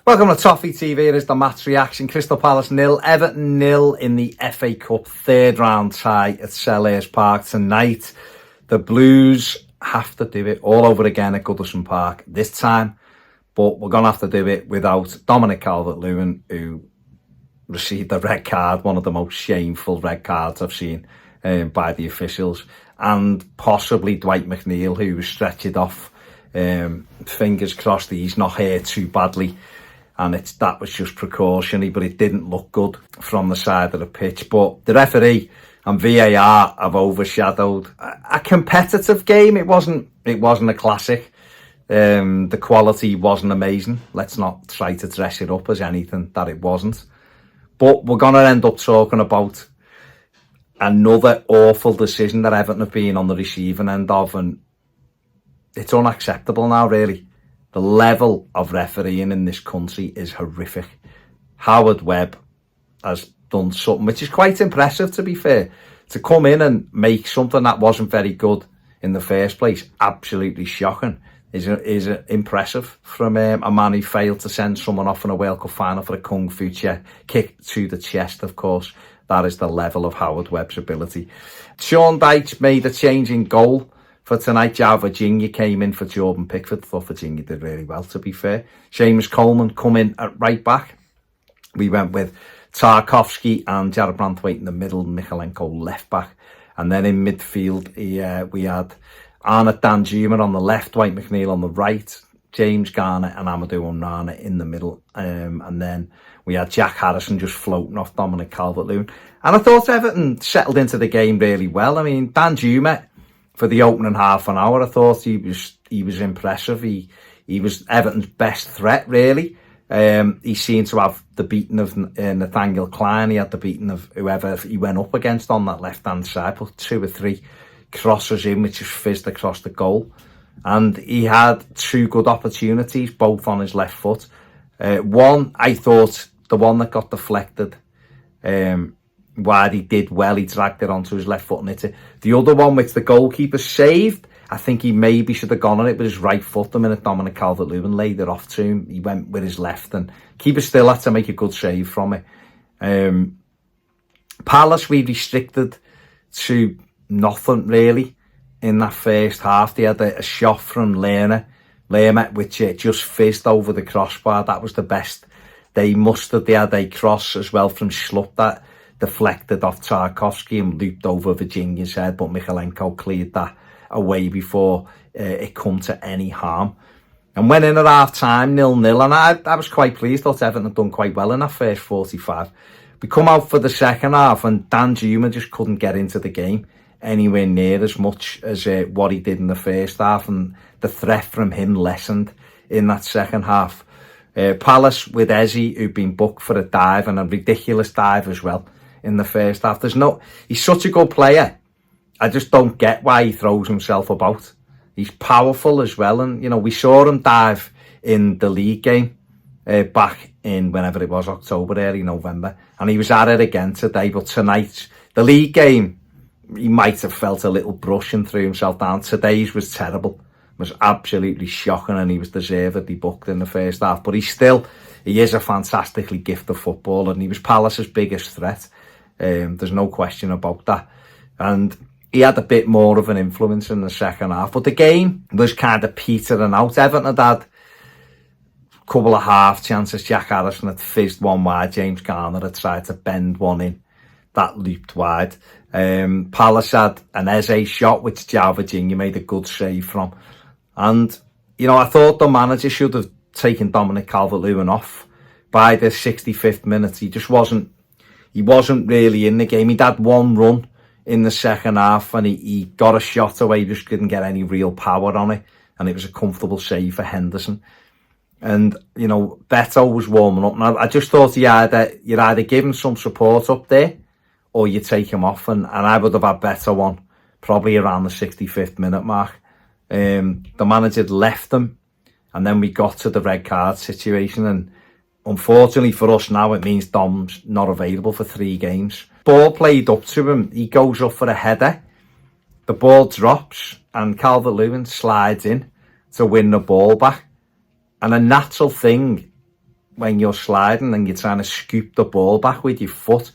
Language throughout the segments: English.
Welcome to Toffee TV. It is the match reaction. Crystal Palace 0, Everton 0 in the FA Cup third round tie at Selhurst Park tonight. The Blues have to do it all over again at Goodison Park this time, but we're going to have to do it without Dominic Calvert-lewin, who received a red card, one of the most shameful red cards I've seen by the officials, and possibly Dwight McNeil, who was stretched off. Fingers crossed that he's not hurt too badly. And that was just precautionary, but it didn't look good from the side of the pitch. But the referee and VAR have overshadowed a competitive game. It wasn't a classic. The quality wasn't amazing. Let's not try to dress it up as anything that it wasn't. But we're going to end up talking about another awful decision that Everton have been on the receiving end of, and it's unacceptable now, really. The level of refereeing in this country is horrific. Howard Webb has done something which is quite impressive, to be fair. To come in and make something that wasn't very good in the first place absolutely shocking is impressive from a man who failed to send someone off in a World Cup final for a kung fu kick to the chest, of course. That is the level of Howard Webb's ability. Sean Dyche made a change in goal for tonight. João Virginia came in for Jordan Pickford. Thought Virginia did really well, to be fair. Seamus Coleman come in at right back. We went with Tarkowski and Jared Branthwaite in the middle, Michalenko left back. And then in midfield, we had Arnaud Danjuma on the left, Dwight McNeil on the right, James Garner and Amadou Onana in the middle. And then we had Jack Harrison just floating off Dominic Calvert-lewin. And I thought Everton settled into the game really well. I mean, Danjuma, for the opening half an hour, I thought he was impressive. He was Everton's best threat, really. He seemed to have the beating of Nathaniel Klein. He had the beating of whoever he went up against on that left-hand side. Put 2 or 3 crosses in, which just fizzed across the goal. And he had 2 good opportunities, both on his left foot. One, I thought, the one that got deflected, while he did well, he dragged it onto his left foot and hit it. The other one, which the goalkeeper saved, I think he maybe should have gone on it with his right foot the minute Dominic Calvert-lewin laid it off to him. He went with his left, and keeper still had to make a good save from it. Palace, we restricted to nothing, really, in that first half. They had a shot from Lerner, which just fizzed over the crossbar. That was the best they mustered. They had a cross as well from Schlupp that deflected off Tarkowski and looped over Virginia's head, but Michalenko cleared that away before it come to any harm. And went in at half-time, 0-0, and I was quite pleased. Thought Everton had done quite well in that first 45. We come out for the second half, and Danjuma just couldn't get into the game anywhere near as much as what he did in the first half, and the threat from him lessened in that second half. Palace with Eze, who'd been booked for a dive, and a ridiculous dive as well in the first half. He's such a good player. I just don't get why he throws himself about. He's powerful as well, and we saw him dive in the league game back in whenever it was, October, early November, and he was at it again today. But tonight, the league game, he might have felt a little brush and threw himself down. Today's was terrible. It was absolutely shocking, and he was deservedly booked in the first half. But he is a fantastically gifted footballer, and he was Palace's biggest threat. There's no question about that. And he had a bit more of an influence in the second half. But the game was kind of petering out. Everton had a couple of half chances. Jack Harrison had fizzed one wide. James Garner had tried to bend one in. That looped wide. Palace had an Eze shot, which João Virginia made a good save from. And, I thought the manager should have taken Dominic Calvert-lewin off by the 65th minute. He wasn't really in the game. He'd had one run in the second half, and he got a shot away. He just couldn't get any real power on it, and it was a comfortable save for Henderson. And, Beto was warming up. And I just thought you'd either give him some support up there, or you take him off. And I would have had Beto on probably around the 65th minute mark. The manager left him, and then we got to the red card situation, and unfortunately for us now, it means Dom's not available for 3 games. Ball played up to him. He goes up for a header. The ball drops, and Calvert-Lewin slides in to win the ball back. And a natural thing when you're sliding and you're trying to scoop the ball back with your foot's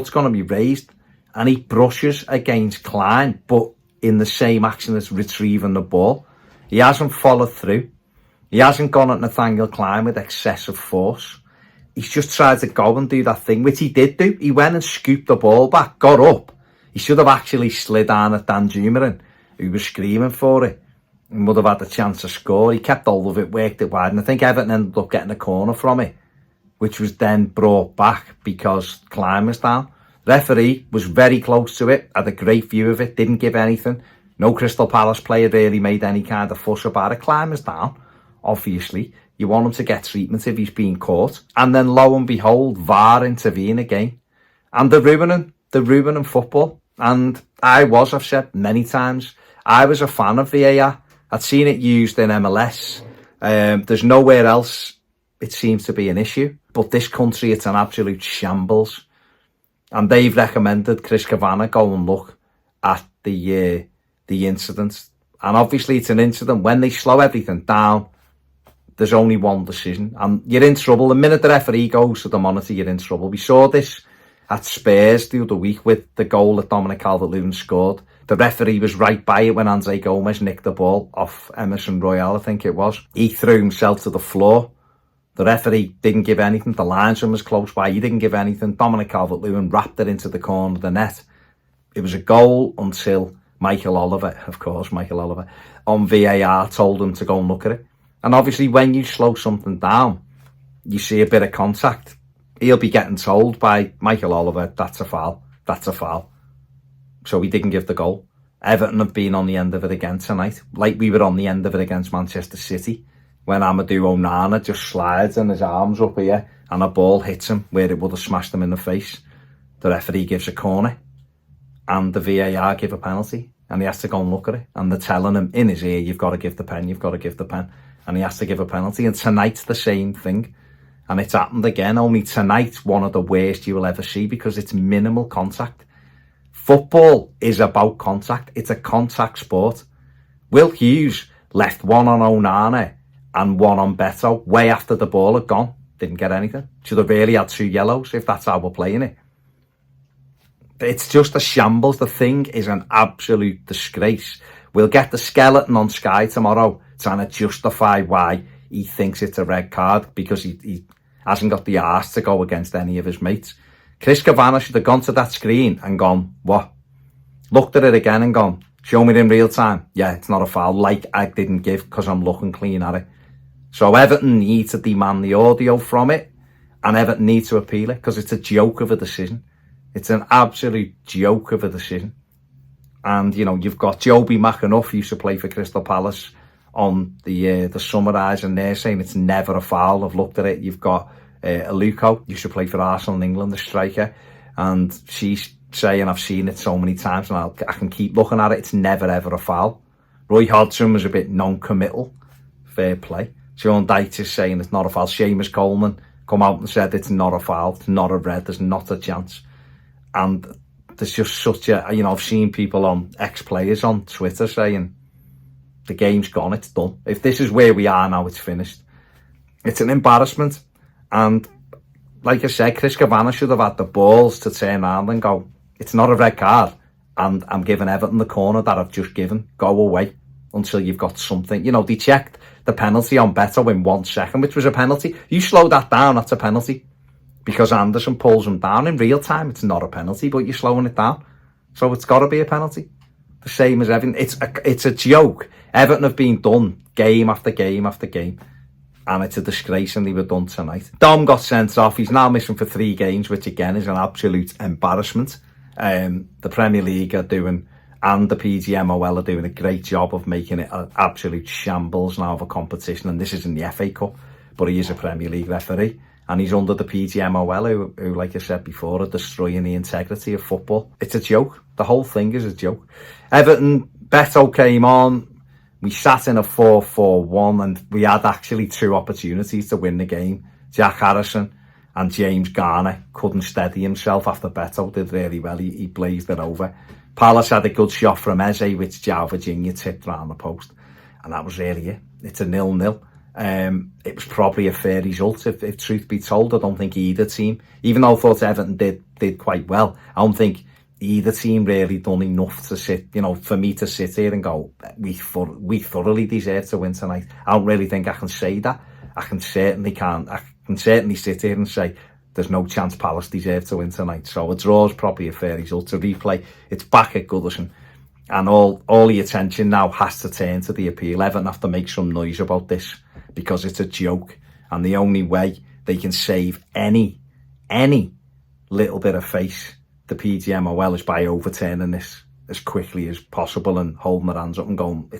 going to be raised, and he brushes against Klein, but in the same action as retrieving the ball. He hasn't followed through. He hasn't gone at Nathaniel Klein with excessive force. He's just tried to go and do that thing, which he did do. He went and scooped the ball back, got up. He should have actually slid down at Dan Jumerin, who was screaming for it, and would have had the chance to score. He kept hold of it, worked it wide, and I think Everton ended up getting a corner from it, which was then brought back because Klein was down. Referee was very close to it, had a great view of it, didn't give anything. No Crystal Palace player really made any kind of fuss about it. Klein was down, obviously. You want him to get treatment if he's being caught. And then lo and behold, VAR intervene again. And they're ruining football. And I've said many times, I was a fan of VAR. I'd seen it used in MLS. There's nowhere else it seems to be an issue. But this country, it's an absolute shambles. And they've recommended Chris Kavanagh go and look at the incident. And obviously it's an incident. When they slow everything down, there's only one decision. And you're in trouble. The minute the referee goes to the monitor, you're in trouble. We saw this at Spurs the other week with the goal that Dominic Calvert-lewin scored. The referee was right by it when Andre Gomez nicked the ball off Emerson Royale, I think it was. He threw himself to the floor. The referee didn't give anything. The linesman was close by. He didn't give anything. Dominic Calvert-lewin wrapped it into the corner of the net. It was a goal until Michael Oliver, on VAR told him to go and look at it. And obviously when you slow something down, you see a bit of contact. He'll be getting told by Michael Oliver, that's a foul. So he didn't give the goal. Everton have been on the end of it again tonight, like we were on the end of it against Manchester City, when Amadou Onana just slides and his arms up here and a ball hits him where it would have smashed him in the face. The referee gives a corner and the VAR give a penalty and he has to go and look at it. And they're telling him in his ear, you've got to give the pen. And he has to give a penalty. And tonight's the same thing. And it's happened again. Only tonight's one of the worst you will ever see because it's minimal contact. Football is about contact. It's a contact sport. Will Hughes left one on Onana and one on Beto way after the ball had gone. Didn't get anything. Should have really had 2 yellows if that's how we're playing it. It's just a shambles. The thing is an absolute disgrace. We'll get the skeleton on Sky tomorrow trying to justify why he thinks it's a red card because he hasn't got the arse to go against any of his mates. Chris Kavanagh should have gone to that screen and gone, what? Looked at it again and gone, show me it in real time. Yeah, it's not a foul, like I didn't give because I'm looking clean at it. So Everton need to demand the audio from it and Everton need to appeal it because it's a joke of a decision. It's an absolute joke of a decision. And, you know, you've got Joby McAnuff, who used to play for Crystal Palace, on the summarising there saying it's never a foul. I've looked at it. You've got Aluko, used to play for Arsenal in England, the striker, and she's saying, I've seen it so many times and I can keep looking at it. It's never ever a foul. Roy Hodgson was a bit non-committal. Fair play. Sean Dyche is saying it's not a foul. Seamus Coleman come out and said it's not a foul. It's not a red. There's not a chance. And there's just such a, you know, I've seen people on ex-players on Twitter saying the game's gone, it's done. If this is where we are now, it's finished. It's an embarrassment. And like I said, Chris Kavanagh should have had the balls to turn around and go, it's not a red card. And I'm giving Everton the corner that I've just given. Go away until you've got something. You know, they checked the penalty on Beto in 1 second, which was a penalty. You slow that down, that's a penalty. Because Anderson pulls him down in real time. It's not a penalty, but you're slowing it down. So it's got to be a penalty. The same as Everton. It's a joke. Everton have been done game after game after game. And it's a disgrace and they were done tonight. Dom got sent off. He's now missing for 3 games, which again is an absolute embarrassment. The Premier League are doing, and the PGMOL are doing a great job of making it an absolute shambles now of a competition. And this is in the FA Cup, but he is a Premier League referee. And he's under the PGMOL, who, like I said before, are destroying the integrity of football. It's a joke. The whole thing is a joke. Everton, Beto came on. We sat in a 4-4-1 and we had actually 2 opportunities to win the game. Jack Harrison and James Garner couldn't steady himself after Beto did really well. He blazed it over. Palace had a good shot from Eze, which João Virginia tipped round the post. And that was really it. It's a 0-0. It was probably a fair result, if truth be told. I don't think either team, even though I thought Everton did quite well, I don't think either team really done enough to sit, for me to sit here and go, we thoroughly deserve to win tonight. I don't really think I can say that. I can certainly sit here and say there's no chance Palace deserve to win tonight. So a draw is probably a fair result. To replay, it's back at Goodison, and all the attention now has to turn to the appeal. Everton have to make some noise about this because it's a joke, and the only way they can save any little bit of face the PGMOL is by overturning this as quickly as possible and holding their hands up and going,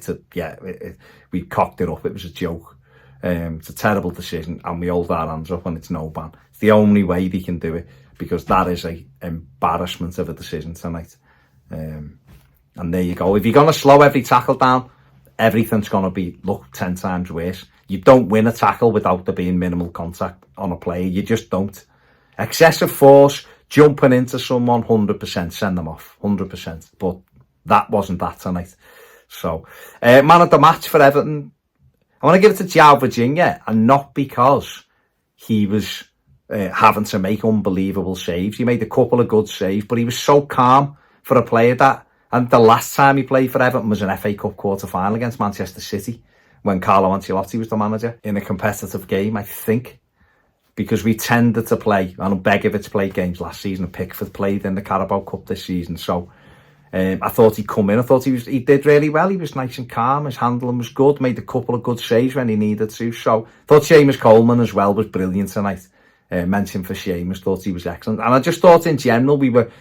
we cocked it up, it was a joke. It's a terrible decision, and we hold our hands up and it's no ban. It's the only way they can do it, because that is a embarrassment of a decision tonight. And there you go. If you're going to slow every tackle down, everything's going to look 10 times worse. You don't win a tackle without there being minimal contact on a player. You just don't. Excessive force, jumping into someone, 100%, send them off, 100%. But that wasn't that tonight. So, man of the match for Everton, I want to give it to João Virginia, and not because he was having to make unbelievable saves. He made a couple of good saves, but he was so calm for a player that, and the last time he played for Everton was an FA Cup quarter-final against Manchester City, when Carlo Ancelotti was the manager, in a competitive game, I think. Because we tended to play, and Begovic played games last season, and Pickford played in the Carabao Cup this season. So I thought he'd come in. I thought he did really well. He was nice and calm. His handling was good. Made a couple of good saves when he needed to. So I thought Seamus Coleman as well was brilliant tonight. Mention for Seamus, thought he was excellent. And I just thought in general we were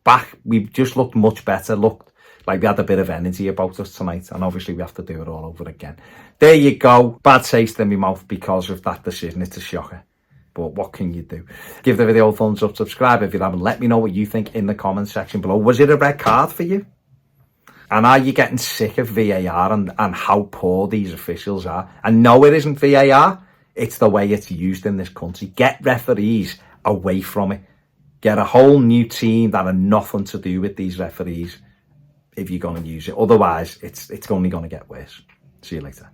back. We just looked much better. Looked like we had a bit of energy about us tonight. And obviously we have to do it all over again. There you go. Bad taste in my mouth because of that decision. It's a shocker. But what can you do? Give the video a thumbs up, subscribe if you haven't. Let me know what you think in the comment section below. Was it a red card for you? And are you getting sick of VAR and how poor these officials are? And no, it isn't VAR. It's the way it's used in this country. Get referees away from it. Get a whole new team that are nothing to do with these referees if you're going to use it. Otherwise, it's only going to get worse. See you later.